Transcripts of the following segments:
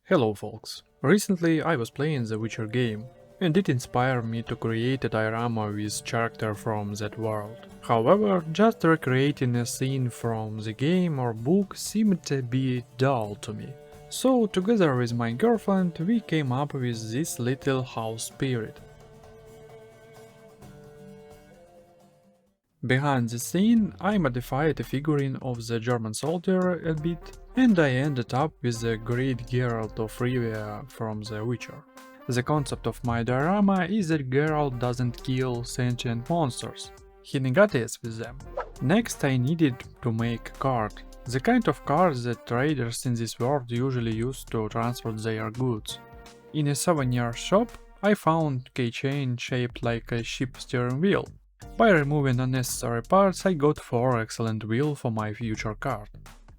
Hello folks, recently I was playing the Witcher game, and it inspired me to create a diorama with character from that world. However, just recreating a scene from the game or book seemed to be dull to me. So together with my girlfriend we came up with this little house spirit. Behind the scene, I modified a figurine of the German soldier a bit, and I ended up with the great Geralt of Rivia from The Witcher. The concept of my diorama is that Geralt doesn't kill sentient monsters, he negotiates with them. Next I needed to make a cart, the kind of cart that traders in this world usually use to transport their goods. In a souvenir shop, I found a keychain shaped like a ship steering wheel. By removing unnecessary parts, I got 4 excellent wheels for my future cart.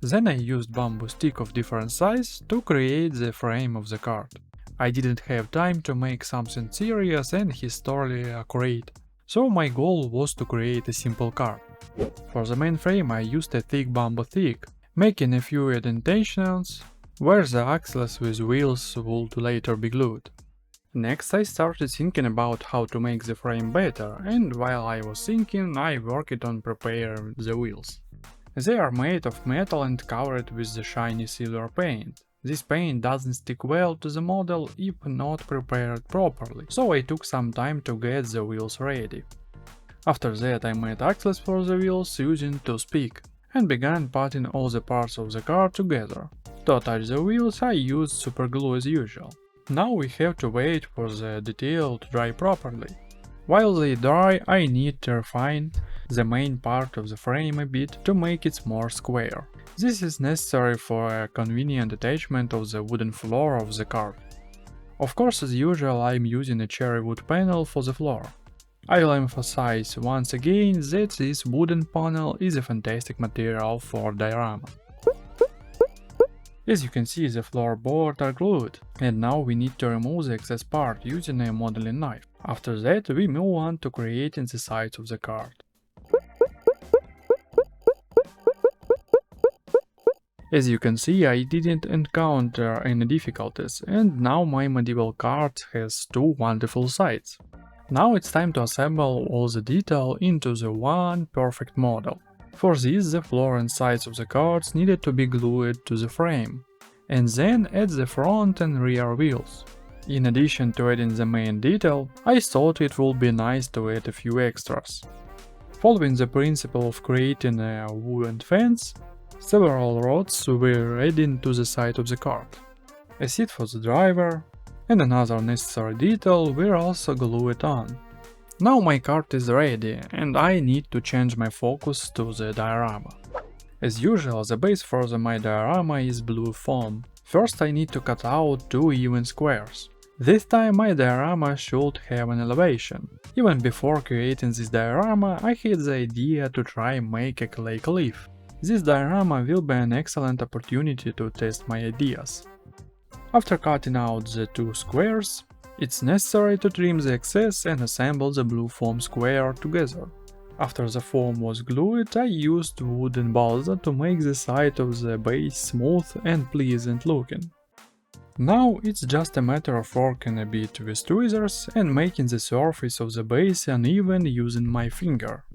Then I used bamboo stick of different size to create the frame of the cart. I didn't have time to make something serious and historically accurate, so my goal was to create a simple cart. For the main frame I used a thick bamboo stick, making a few indentations where the axles with wheels would later be glued. Next I started thinking about how to make the frame better, and while I was thinking, I worked on preparing the wheels. They are made of metal and covered with the shiny silver paint. This paint doesn't stick well to the model if not prepared properly, so I took some time to get the wheels ready. After that I made axles for the wheels using toothpick, and began putting all the parts of the car together. To attach the wheels I used superglue as usual. Now we have to wait for the detail to dry properly. While they dry, I need to refine the main part of the frame a bit to make it more square. This is necessary for a convenient attachment of the wooden floor of the cart. Of course, as usual, I'm using a cherry wood panel for the floor. I'll emphasize once again that this wooden panel is a fantastic material for diorama. As you can see, the floorboards are glued, and now we need to remove the excess part using a modeling knife. After that, we move on to creating the sides of the cart. As you can see, I didn't encounter any difficulties, and now my medieval cart has 2 wonderful sides. Now it's time to assemble all the detail into the one perfect model. For this, the floor and sides of the carts needed to be glued to the frame, and then add the front and rear wheels. In addition to adding the main detail, I thought it would be nice to add a few extras. Following the principle of creating a wooden fence, several rods were added to the side of the cart. A seat for the driver, and another necessary detail were also glued on. Now my cart is ready, and I need to change my focus to the diorama. As usual, the base for my diorama is blue foam. First I need to cut out 2 even squares. This time my diorama should have an elevation. Even before creating this diorama, I had the idea to try and make a clay cliff. This diorama will be an excellent opportunity to test my ideas. After cutting out the 2 squares, it's necessary to trim the excess and assemble the blue foam square together. After the foam was glued, I used wooden balsa to make the side of the base smooth and pleasant looking. Now it's just a matter of working a bit with tweezers and making the surface of the base uneven using my finger.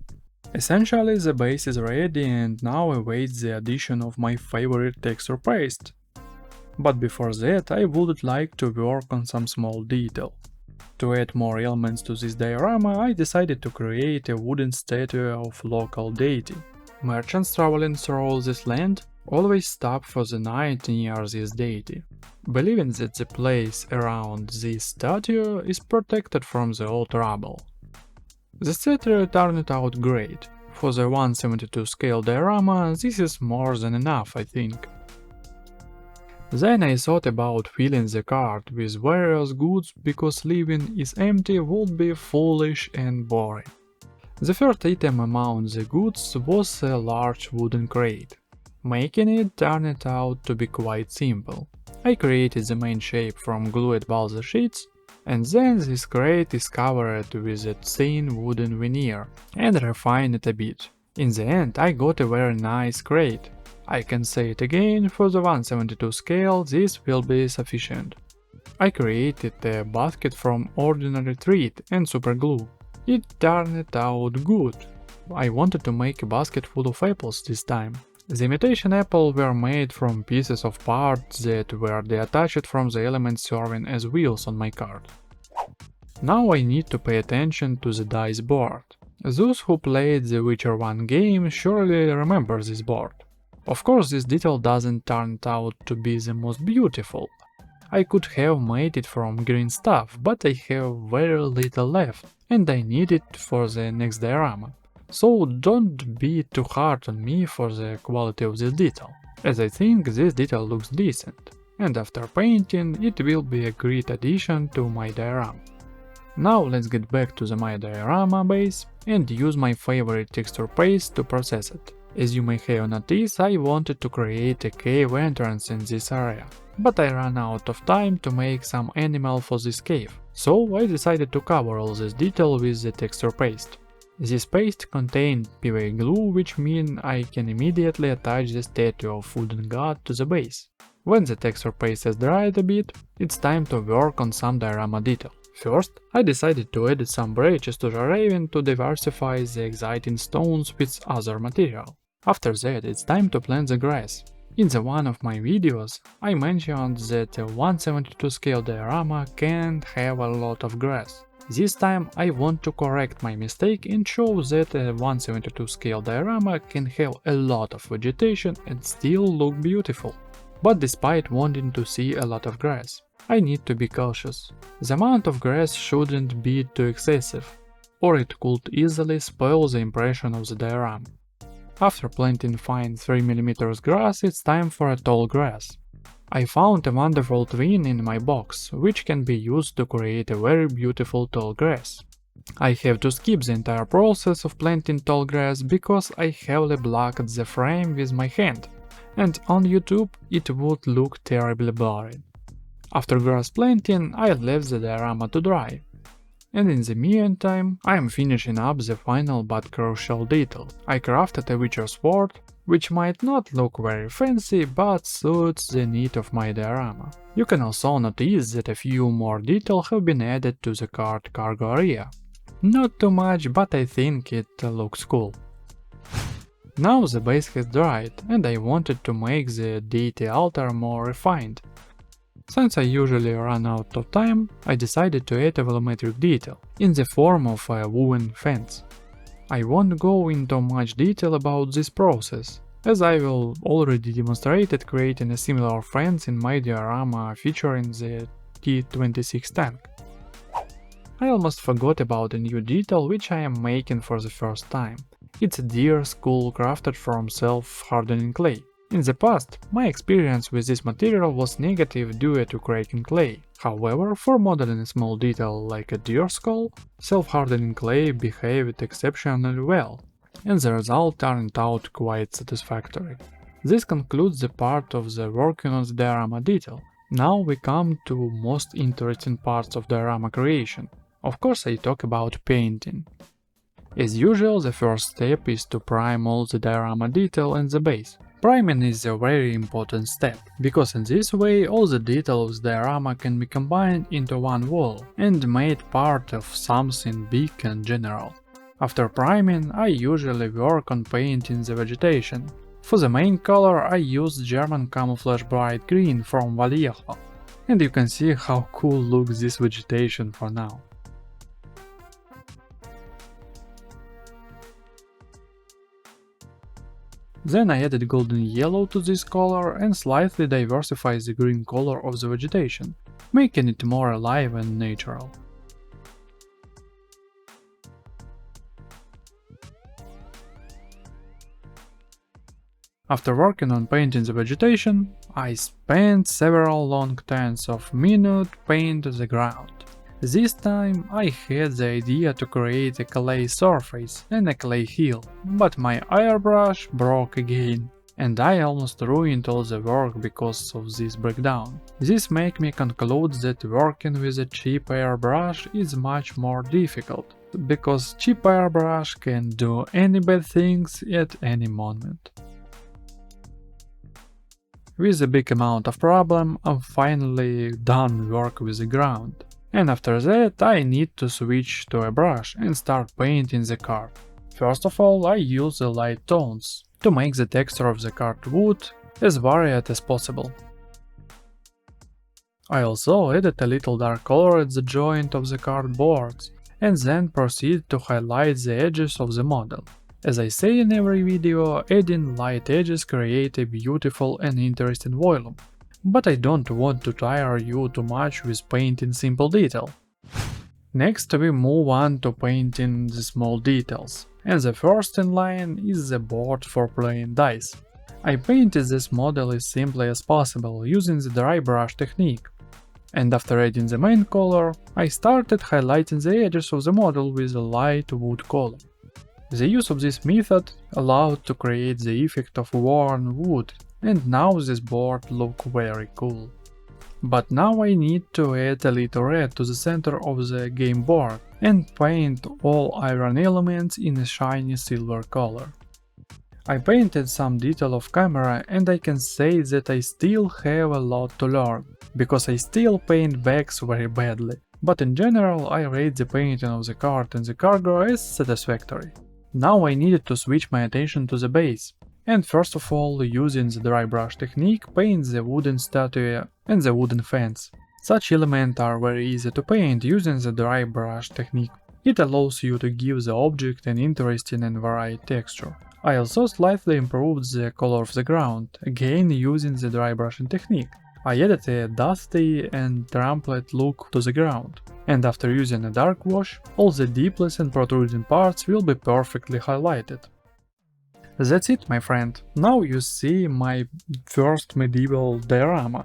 Essentially, the base is ready and now awaits the addition of my favorite texture paste. But before that, I would like to work on some small detail. To add more elements to this diorama, I decided to create a wooden statue of local deity. Merchants traveling through this land always stop for the night near this deity, believing that the place around this statue is protected from the old rubble. The statue turned out great. For the 1/72 scale diorama, this is more than enough, I think. Then I thought about filling the cart with various goods because leaving it empty would be foolish and boring. The first item among the goods was a large wooden crate. Making it turned out to be quite simple. I created the main shape from glued balsa sheets, and then this crate is covered with a thin wooden veneer and refined it a bit. In the end I got a very nice crate. I can say it again, for the 1/72 scale this will be sufficient. I created a basket from ordinary thread and superglue. It turned out good. I wanted to make a basket full of apples this time. The imitation apples were made from pieces of parts that were detached from the elements serving as wheels on my cart. Now I need to pay attention to the dice board. Those who played the Witcher 1 game surely remember this board. Of course, this detail doesn't turn out to be the most beautiful. I could have made it from green stuff, but I have very little left, and I need it for the next diorama. So don't be too hard on me for the quality of this detail, as I think this detail looks decent, and after painting it will be a great addition to my diorama. Now let's get back to my diorama base and use my favorite texture paste to process it. As you may have noticed, I wanted to create a cave entrance in this area, but I ran out of time to make some animal for this cave, so I decided to cover all this detail with the texture paste. This paste contained PVA glue, which means I can immediately attach the statue of wooden god to the base. When the texture paste has dried a bit, it's time to work on some diorama detail. First, I decided to add some branches to the raven to diversify the exciting stones with other material. After that, it's time to plant the grass. In one of my videos, I mentioned that a 1/72 scale diorama can't have a lot of grass. This time I want to correct my mistake and show that a 1/72 scale diorama can have a lot of vegetation and still look beautiful. But despite wanting to see a lot of grass, I need to be cautious. The amount of grass shouldn't be too excessive, or it could easily spoil the impression of the diorama. After planting fine 3 mm grass, it's time for a tall grass. I found a wonderful twin in my box, which can be used to create a very beautiful tall grass. I have to skip the entire process of planting tall grass because I heavily blocked the frame with my hand, and on YouTube it would look terribly blurry. After grass planting, I left the diorama to dry. And in the meantime, I am finishing up the final but crucial detail. I crafted a Witcher sword, which might not look very fancy, but suits the need of my diorama. You can also notice that a few more details have been added to the cart cargo area. Not too much, but I think it looks cool. Now the base has dried, and I wanted to make the deity altar more refined. Since I usually run out of time, I decided to add a volumetric detail, in the form of a woven fence. I won't go into much detail about this process, as I will already demonstrated creating a similar fence in my diorama featuring the T-26 tank. I almost forgot about a new detail which I am making for the first time. It's a deer skull crafted from self-hardening clay. In the past, my experience with this material was negative due to cracking clay. However, for modeling a small detail like a deer skull, self-hardening clay behaved exceptionally well, and the result turned out quite satisfactory. This concludes the part of the working on the diorama detail. Now we come to most interesting parts of diorama creation. Of course, I talk about painting. As usual, the first step is to prime all the diorama detail and the base. Priming is a very important step, because in this way all the details of the diorama can be combined into one wall and made part of something big and general. After priming, I usually work on painting the vegetation. For the main color I use German camouflage bright green from Vallejo, and you can see how cool looks this vegetation for now. Then I added golden yellow to this color and slightly diversified the green color of the vegetation, making it more alive and natural. After working on painting the vegetation, I spent several long tens of minutes painting the ground. This time I had the idea to create a clay surface and a clay hill, but my airbrush broke again, and I almost ruined all the work because of this breakdown. This makes me conclude that working with a cheap airbrush is much more difficult, because cheap airbrush can do any bad things at any moment. With a big amount of problem, I'm finally done work with the ground. And after that, I need to switch to a brush and start painting the card. First of all, I use the light tones to make the texture of the card wood as varied as possible. I also added a little dark color at the joint of the cardboards, and then proceed to highlight the edges of the model. As I say in every video, adding light edges create a beautiful and interesting volume, but I don't want to tire you too much with painting simple detail. Next we move on to painting the small details, and the first in line is the board for playing dice. I painted this model as simply as possible using the dry brush technique. And after adding the main color, I started highlighting the edges of the model with a light wood color. The use of this method allowed to create the effect of worn wood, and now this board looks very cool. But now I need to add a little red to the center of the game board and paint all iron elements in a shiny silver color. I painted some detail of camera, and I can say that I still have a lot to learn, because I still paint backs very badly, but in general I rate the painting of the card and the cargo as satisfactory. Now I needed to switch my attention to the base, and first of all, using the dry brush technique, paint the wooden statue and the wooden fence. Such elements are very easy to paint using the dry brush technique. It allows you to give the object an interesting and varied texture. I also slightly improved the color of the ground, again using the dry brushing technique. I added a dusty and trampled look to the ground, and after using a dark wash, all the deepless and protruding parts will be perfectly highlighted. That's it, my friend. Now you see my first medieval diorama.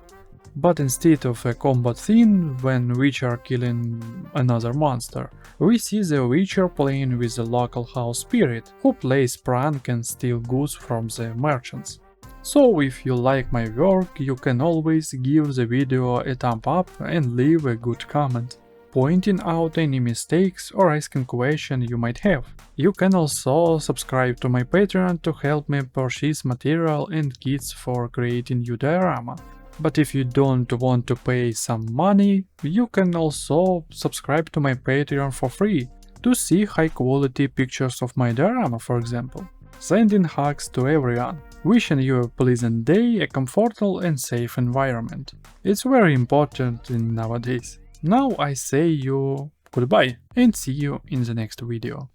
But instead of a combat scene when Witcher killing another monster, we see the Witcher playing with the local house spirit, who plays prank and steal goods from the merchants. So if you like my work, you can always give the video a thumb up and leave a good comment, pointing out any mistakes or asking questions you might have. You can also subscribe to my Patreon to help me purchase material and kits for creating new diorama. But if you don't want to pay some money, you can also subscribe to my Patreon for free to see high quality pictures of my diorama, for example. Sending hugs to everyone, wishing you a pleasant day, a comfortable and safe environment. It's very important in nowadays. Now I say you goodbye and see you in the next video.